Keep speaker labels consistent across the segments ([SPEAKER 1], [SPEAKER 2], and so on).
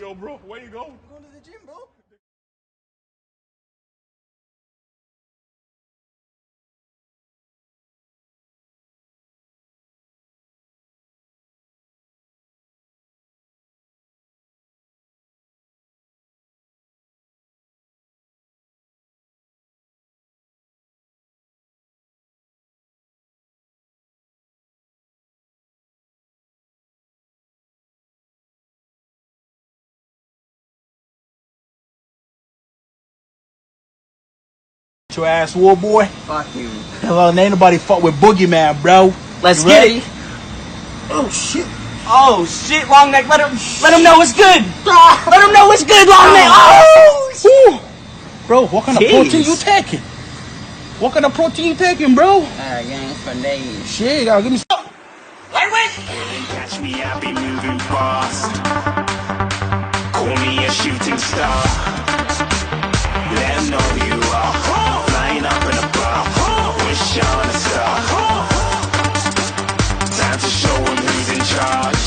[SPEAKER 1] Yo, bro, where you go?
[SPEAKER 2] I'm going to the gym, bro.
[SPEAKER 3] Your ass war boy.
[SPEAKER 2] Fuck you.
[SPEAKER 3] Well, ain't nobody fuck with Boogeyman, bro.
[SPEAKER 2] Let's get it.
[SPEAKER 3] Oh shit.
[SPEAKER 2] Oh shit, long neck. Let him know it's good. Let him know it's good, long neck. Oh shit.
[SPEAKER 3] Bro, what kind of protein you taking? What kind of protein you taking, bro?
[SPEAKER 2] Gang for days.
[SPEAKER 3] Shit, y'all give me some.
[SPEAKER 2] Lightweight.
[SPEAKER 1] Catch me, I be moving fast. Call me a shooting star. Let 'em know who you are. Flying up in a bar. Wish on a star. Time to show 'em who's in charge.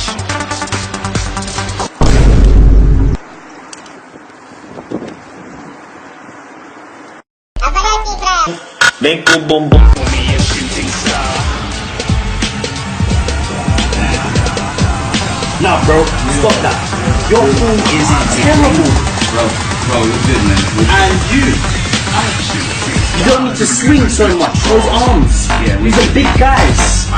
[SPEAKER 1] Big boom boom boom. Call me a shooting star.
[SPEAKER 3] Nah, bro, stop that. Your food is terrible.
[SPEAKER 4] Bro, you're good, man.
[SPEAKER 3] And you don't need to swing so much. Those arms.
[SPEAKER 4] Yeah,
[SPEAKER 3] these are big guys.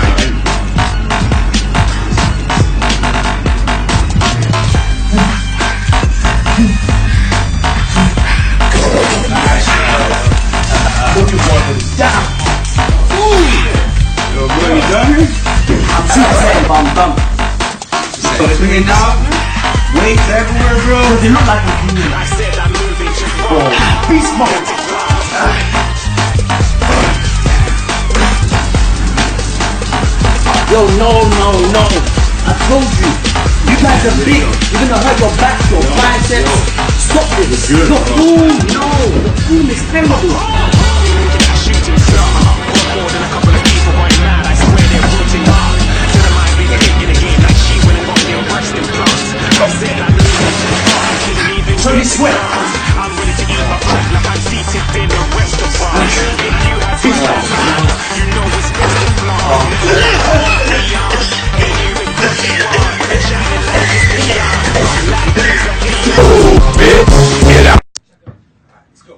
[SPEAKER 3] Down.
[SPEAKER 4] Yo, bro, you done here?
[SPEAKER 3] I'm too tired, but I'm done.
[SPEAKER 4] So it's bringing out weights everywhere, bro.
[SPEAKER 3] They look like a human.
[SPEAKER 1] I said I'm moving to
[SPEAKER 3] Beast mode. Yo, no. I told you. You guys are big. You're gonna hurt your back, your biceps. Stop this.
[SPEAKER 4] Good,
[SPEAKER 3] Your
[SPEAKER 4] bro.
[SPEAKER 3] food, no. The food is terrible.
[SPEAKER 1] shooting star. More than a couple of people going mad. I swear they're rooting hard. To the mind, we kick in the game like she went and got their breast implants. I said I'm moving to the bar. Couldn't even
[SPEAKER 3] So you sweat.
[SPEAKER 1] I'm ready to eat my food like I'm seated in a restaurant. If you have to stop, you know it's best to flaunt.
[SPEAKER 4] Bitch, get out.
[SPEAKER 1] Let's go.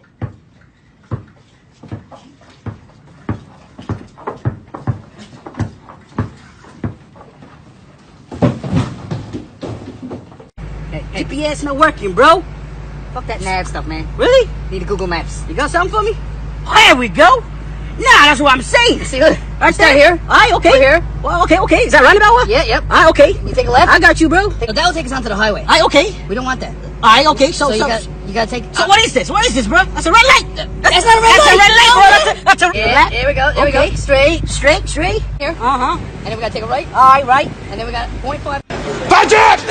[SPEAKER 5] Hey, GPS not working, bro. Fuck that nav stuff, man. Really? Need a Google Maps. You got something for me? There we go. Nah, that's what I'm saying. See, look. Right there. Here. Aye, okay. We're here. Well, okay. Is that roundabout one? Yeah, yep. Aye, okay. You take a left? I got you, bro. That'll take us onto the highway. Aye, okay. We don't want that. Aye, okay. So you gotta take... So what is this? What is this, bro? That's a red light. That's not a red light. That's a red light, bro. That's a red light. Here we go. There we go. Straight. Here. Uh-huh. And then we gotta take a right. Aye, right. And then we got 0.5.
[SPEAKER 1] Budget!